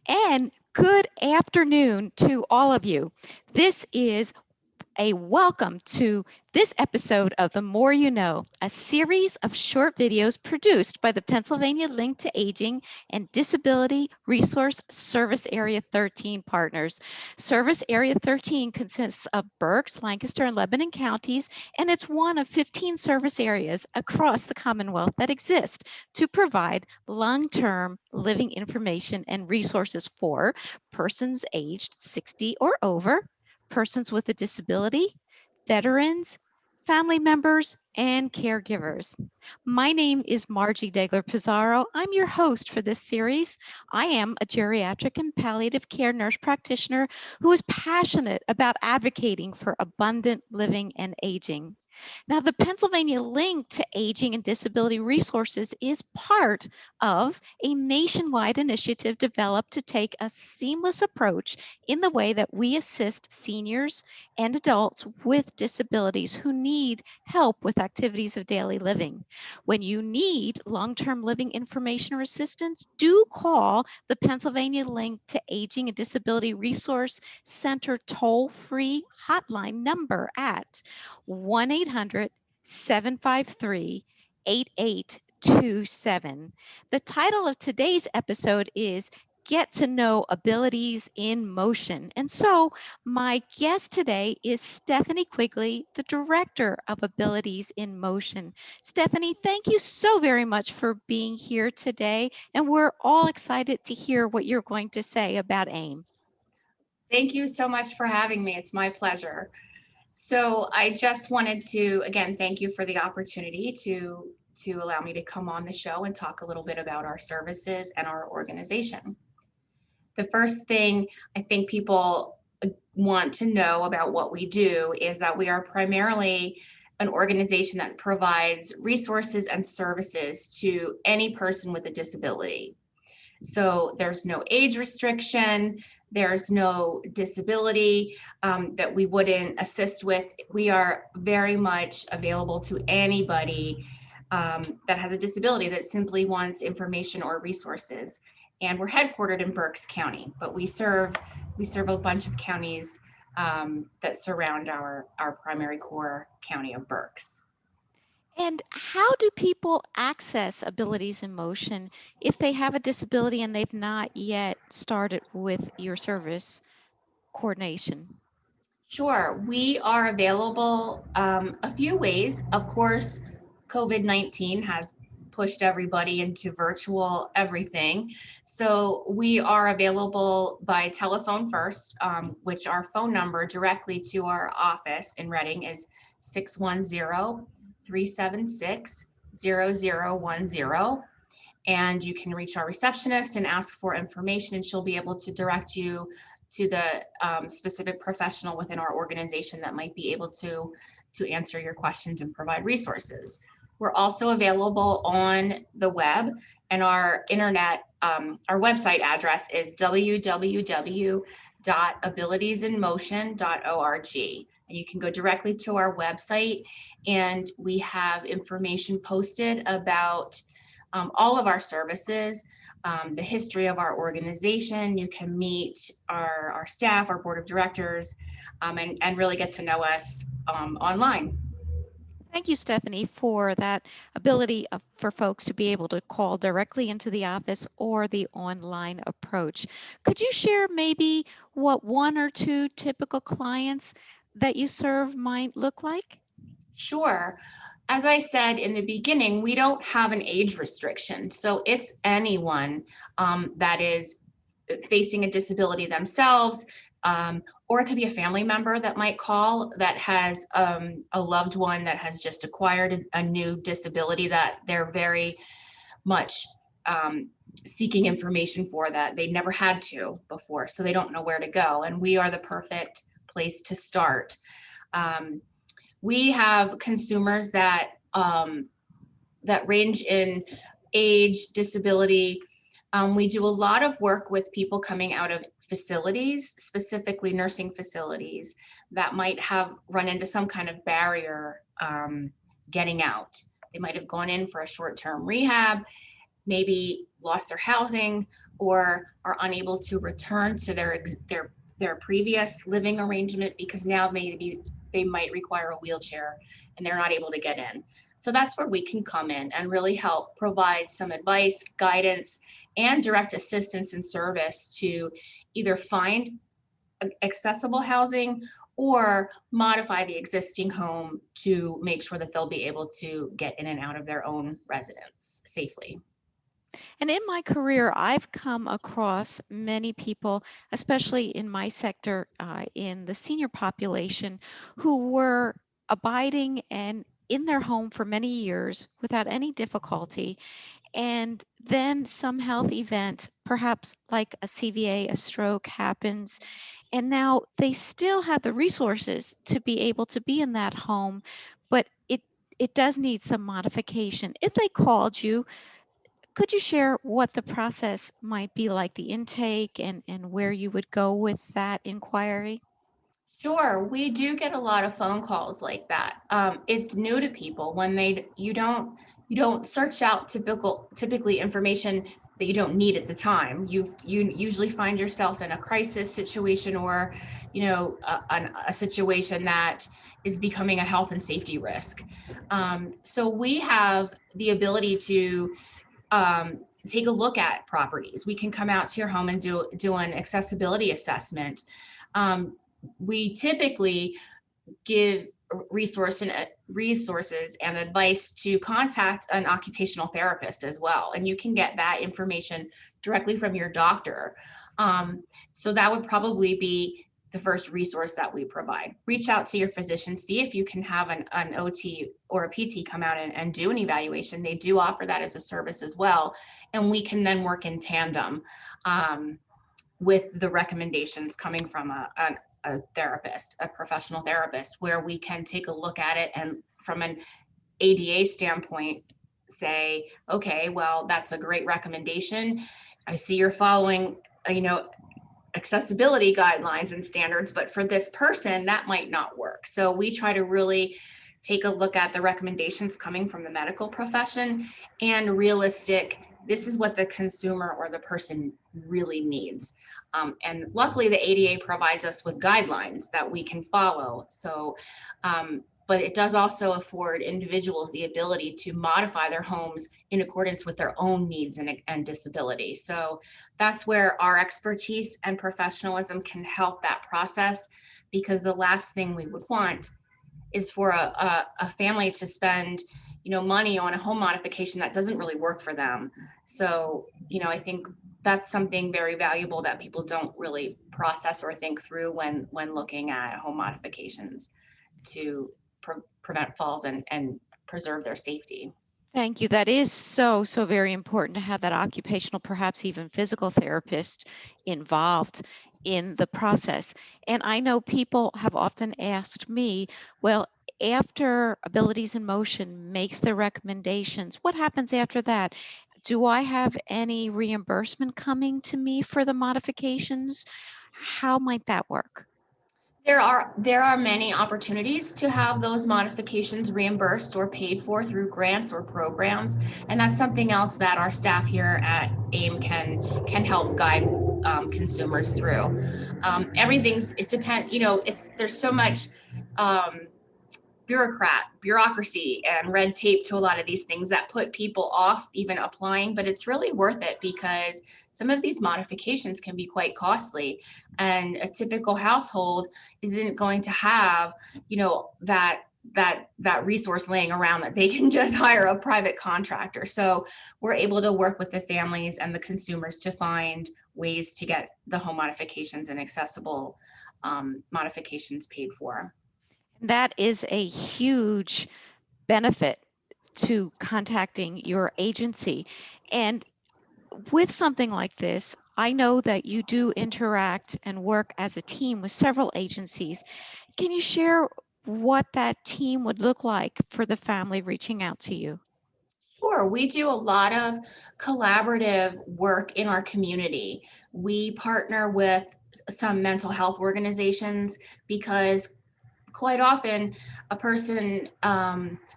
And good afternoon to all of you. This is a welcome to this episode of The More You Know, a series of short videos produced by the Pennsylvania Link to Aging and Disability Resource Service Area 13 partners. Service Area 13 consists of Berks, Lancaster, and Lebanon counties, and it's one of 15 service areas across the Commonwealth that exist to provide long-term living information and resources for persons aged 60 or over, persons with a disability, veterans, family members, and caregivers. My name is Margie Degler Pizarro. I'm your host for this series. I am a geriatric and palliative care nurse practitioner who is passionate about advocating for abundant living and aging. Now, the Pennsylvania Link to Aging and Disability Resources is part of a nationwide initiative developed to take a seamless approach in the way that we assist seniors and adults with disabilities who need help with activities of daily living. When you need long-term living information or assistance, do call the Pennsylvania Link to Aging and Disability Resource Center toll-free hotline number at 1-800-753-8827. The title of today's episode is Get to Know Abilities in Motion. And so my guest today is Stephanie Quigley, the Director of Abilities in Motion. Stephanie, thank you so very much for being here today. And we're all excited to hear what you're going to say about AIM. Thank you so much for having me. It's my pleasure. So I just wanted to, again, thank you for the opportunity to allow me to come on the show and talk a little bit about our services and our organization. The first thing I think people want to know about what we do is that we are primarily an organization that provides resources and services to any person with a disability. So there's no age restriction, there's no disability that we wouldn't assist with. We are very much available to anybody that has a disability that simply wants information or resources. And we're headquartered in Berks County, but we serve a bunch of counties that surround our primary core county of Berks. And how do people access Abilities in Motion if they have a disability and they've not yet started with your service coordination? Sure, we are available a few ways. Of course, COVID-19 has pushed everybody into virtual everything. So we are available by telephone first, which our phone number directly to our office in Reading is 610-376-0010. And you can reach our receptionist and ask for information, and she'll be able to direct you to the specific professional within our organization that might be able to answer your questions and provide resources. We're also available on the web, and our website address is www.abilitiesinmotion.org. And you can go directly to our website, and we have information posted about all of our services, the history of our organization. You can meet our staff, our board of directors, and really get to know us online. Thank you, Stephanie, for that ability for folks to be able to call directly into the office or the online approach. Could you share maybe what one or two typical clients that you serve might look like? Sure. As I said in the beginning, we don't have an age restriction. So it's anyone that is facing a disability themselves, or it could be a family member that might call that has a loved one that has just acquired a new disability that they're very much seeking information for, that they never had to before, so they don't know where to go. And we are the perfect place to start. We have consumers that range in age, disability. We do a lot of work with people coming out of facilities, specifically nursing facilities, that might have run into some kind of barrier getting out. They might have gone in for a short-term rehab, maybe lost their housing or are unable to return to their previous living arrangement because now maybe they might require a wheelchair and they're not able to get in. So that's where we can come in and really help provide some advice, guidance, and direct assistance and service to either find accessible housing or modify the existing home to make sure that they'll be able to get in and out of their own residence safely. And in my career, I've come across many people, especially in my sector, in the senior population, who were abiding and in their home for many years without any difficulty. And then some health event, perhaps like a CVA, a stroke happens, and now they still have the resources to be able to be in that home, but it does need some modification. If they called you, could you share what the process might be like, the intake and where you would go with that inquiry? Sure, we do get a lot of phone calls like that. It's new to people when you don't search out typically information that you don't need at the time. You usually find yourself in a crisis situation or, a situation that is becoming a health and safety risk. So we have the ability to take a look at properties. We can come out to your home and do an accessibility assessment. Um, we typically give resources and advice to contact an occupational therapist as well, and you can get that information directly from your doctor. So that would probably be the first resource that we provide. Reach out to your physician, see if you can have an OT or a PT come out and do an evaluation. They do offer that as a service as well, and we can then work in tandem with the recommendations coming from a therapist, a professional therapist, where we can take a look at it and from an ADA standpoint say, okay, well, that's a great recommendation. I see you're following, accessibility guidelines and standards, but for this person, that might not work. So we try to really take a look at the recommendations coming from the medical profession and realistic, this is what the consumer or the person really needs. And luckily, the ADA provides us with guidelines that we can follow. So, but it does also afford individuals the ability to modify their homes in accordance with their own needs and disability. So that's where our expertise and professionalism can help that process, because the last thing we would want is for a family to spend money on a home modification that doesn't really work for them. So I think that's something very valuable that people don't really process or think through when looking at home modifications to prevent falls and preserve their safety. Thank you. That is so, so very important to have that occupational, perhaps even physical therapist involved in the process. And I know people have often asked me, well, after Abilities in Motion makes their recommendations, what happens after that? Do I have any reimbursement coming to me for the modifications? How might that work? There are many opportunities to have those modifications reimbursed or paid for through grants or programs, and that's something else that our staff here at AIM can help guide consumers through. It depends. There's so much um, bureaucracy and red tape to a lot of these things that put people off even applying, but it's really worth it because some of these modifications can be quite costly, and a typical household isn't going to have that resource laying around that they can just hire a private contractor. So we're able to work with the families and the consumers to find ways to get the home modifications and accessible modifications paid for. That is a huge benefit to contacting your agency. And with something like this, I know that you do interact and work as a team with several agencies. Can you share what that team would look like for the family reaching out to you? Sure, we do a lot of collaborative work in our community. We partner with some mental health organizations because quite often a person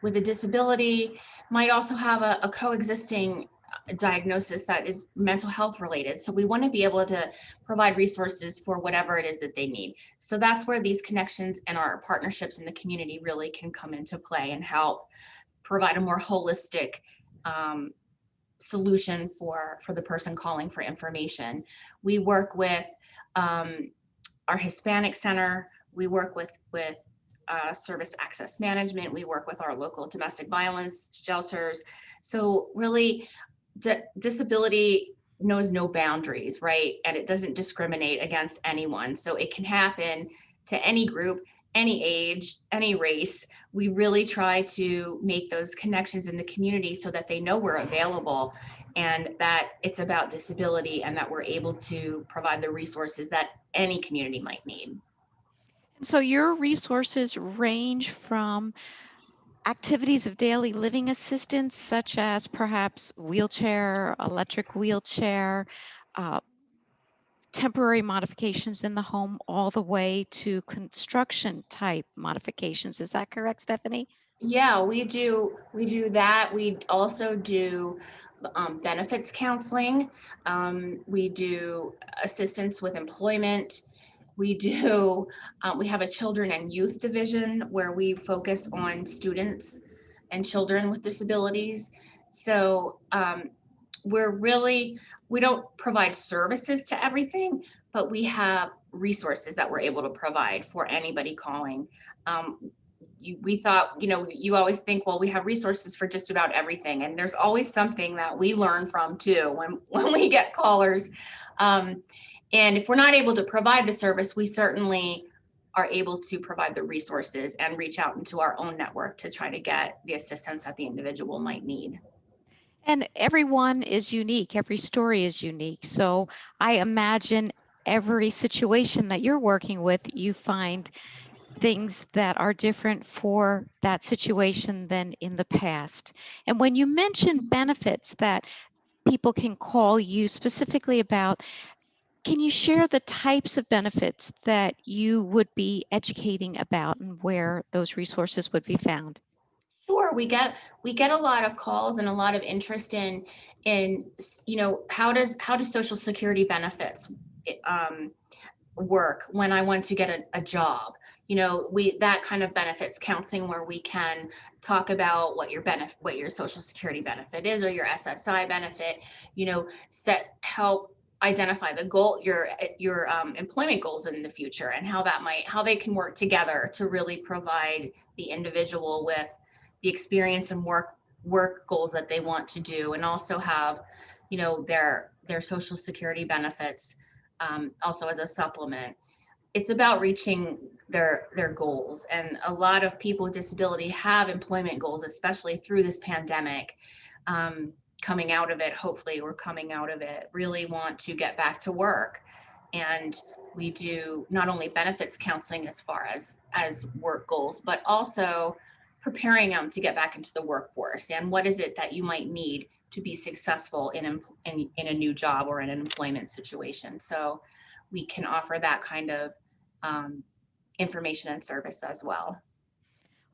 with a disability might also have a coexisting a diagnosis that is mental health related. So we want to be able to provide resources for whatever it is that they need. So that's where these connections and our partnerships in the community really can come into play and help provide a more holistic solution for the person calling for information. We work with our Hispanic Center. We work with service access management. We work with our local domestic violence shelters. So really, disability knows no boundaries, right? And it doesn't discriminate against anyone. So it can happen to any group, any age, any race. We really try to make those connections in the community so that they know we're available and that it's about disability and that we're able to provide the resources that any community might need. And so your resources range from activities of daily living assistance, such as perhaps wheelchair, electric wheelchair, uh, temporary modifications in the home, all the way to construction type modifications. Is that correct, Stephanie? Yeah, we do that. We also do benefits counseling. We do assistance with employment. We have a children and youth division where we focus on students and children with disabilities. So we don't provide services to everything, but we have resources that we're able to provide for anybody calling. We thought, you always think, well, we have resources for just about everything. And there's always something that we learn from too when we get callers. And if we're not able to provide the service, we certainly are able to provide the resources and reach out into our own network to try to get the assistance that the individual might need. And everyone is unique, every story is unique. So I imagine every situation that you're working with, you find things that are different for that situation than in the past. And when you mention benefits that people can call you specifically about, can you share the types of benefits that you would be educating about and where those resources would be found? Sure, we get a lot of calls and a lot of interest in how do Social Security benefits um, work when I want to get a job. We that kind of benefits counseling where we can talk about what your Social Security benefit is or your SSI benefit. Help identify the goal, your employment goals in the future, and how they can work together to really provide the individual with the experience and work goals that they want to do, and also have their Social Security benefits also as a supplement. It's about reaching their goals, and a lot of people with disability have employment goals, especially through this pandemic. Coming out of it, hopefully we're coming out of it, really want to get back to work. And we do not only benefits counseling as far as work goals, but also preparing them to get back into the workforce, and what is it that you might need to be successful in a new job or in an employment situation. So we can offer that kind of information and service as well.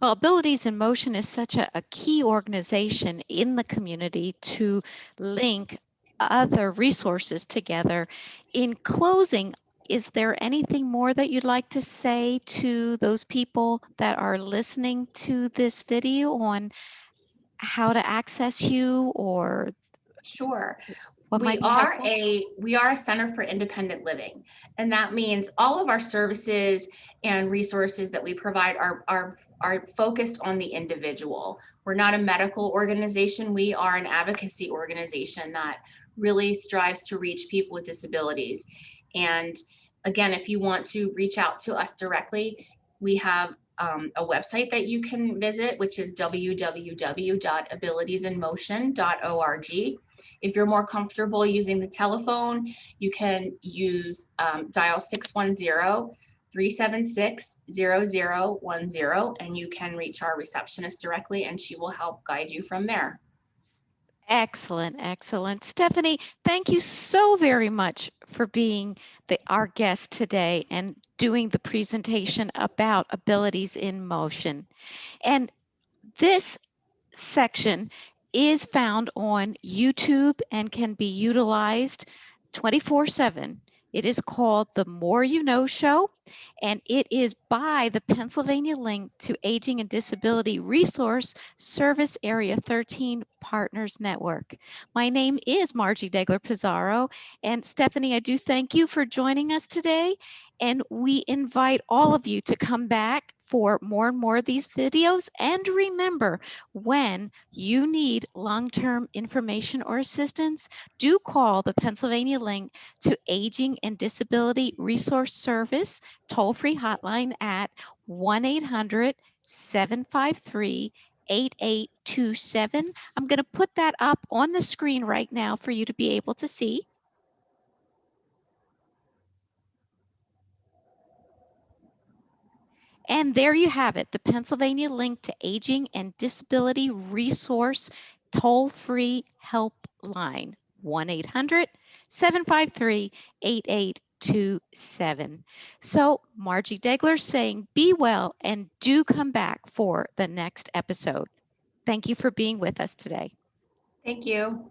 Well, Abilities in Motion is such a key organization in the community to link other resources together. In closing, is there anything more that you'd like to say to those people that are listening to this video on how to access you or Sure. what We might be are helpful? a center for independent living, and that means all of our services and resources that we provide are focused on the individual. We're not a medical organization. We are an advocacy organization that really strives to reach people with disabilities. And again, if you want to reach out to us directly, we have a website that you can visit, which is www.abilitiesinmotion.org. If you're more comfortable using the telephone, you can use dial 610-376-0010, and you can reach our receptionist directly, and she will help guide you from there. Excellent, excellent. Stephanie, thank you so very much for being our guest today and doing the presentation about Abilities in Motion. And this section is found on YouTube and can be utilized 24/7. It is called The More You Know Show, and it is by the Pennsylvania Link to Aging and Disability Resource Service Area 13 Partners Network. My name is Margie Degler Pizarro, and Stephanie, I do thank you for joining us today, and we invite all of you to come back for more and more of these videos. And remember, when you need long-term information or assistance, do call the Pennsylvania Link to Aging and Disability Resource Service toll-free hotline at 1-800-753-8827. I'm going to put that up on the screen right now for you to be able to see. And there you have it, the Pennsylvania Link to Aging and Disability Resource toll-free helpline, 1-800-753-8827. So Margie Degler saying, be well and do come back for the next episode. Thank you for being with us today. Thank you.